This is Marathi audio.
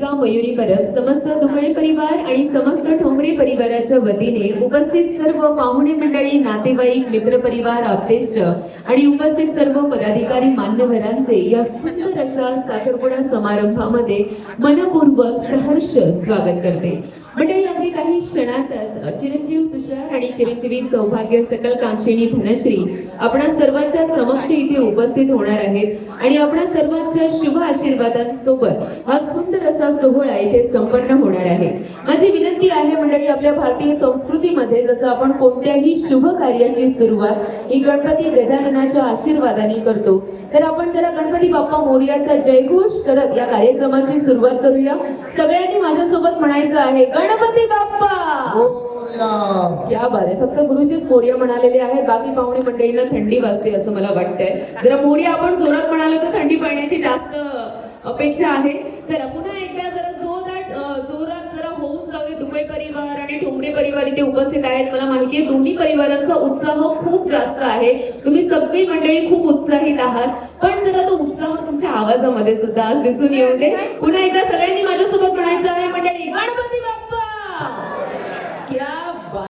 मयुरी परब समस्त दुबळे परिवार आणि समस्त ठोंबरे परिवाराच्या वतीने उपस्थित सर्व पाहुणे मंडळी, नातेवाईक, मित्रपरिवार, आप्तेष्ट आणि उपस्थित सर्व पदाधिकारी मान्यवरांचे या सुंदर अशा साखरपुडा समारंभामध्ये मनपूर्वक सहर्ष स्वागत करते। मंडळी, अगदी काही क्षणातच चिरंजीव तुषार आणि चिरंजीवी सौभाग्य सकल कांक्षिणी धनश्री आपणा सर्वांच्या समक्ष इथे उपस्थित होणार आहेत आणि आपणा सर्वांच्या शुभ आशीर्वादांसोबत हा सुंदर असा सोहळा इथे संपन्न होणार आहे। माझी विनंती आहे मंडळी, आपल्या भारतीय संस्कृतीमध्ये जसं आपण कोणत्याही शुभ कार्याची सुरुवात ही गणपती गजाननाच्या आशीर्वादाने करतो, तर आपण जरा गणपती बाप्पा मोरयाचा जयघोष करत या कार्यक्रमाची सुरुवात करूया। सगळ्यांनी माझ्यासोबत म्हणायचं आहे, गणपती बाप्पा मोरया। क्या बात आहे, फक्त गुरुजीच मोरया म्हणालेले आहेत, बाकी पाहुणे मंडळींना थंडी वाजते असं मला वाटतंय। जरा मोरया आपण जोरात म्हणालो तर थंडी पडण्याची जास्त अपेक्षा आहे। चला पुन्हा एकदा जरा जोरात जरा होऊन जाऊ दे। दुबळे परिवार आणि ठोंबरे परिवार इथे उपस्थित आहेत। मला माहिती आहे दोन्ही परिवारांचा उत्साह खूप जास्त आहे, तुम्ही सगळी मंडळी खूप उत्साहित आहात, पण जरा तो उत्साह तुमच्या आवाजामध्ये सुद्धा दिसून येऊ दे। पुन्हा एकदा सगळ्यांनी माझ्यासोबत म्हणायचं आहे मंडळी, गणपती बाप्पा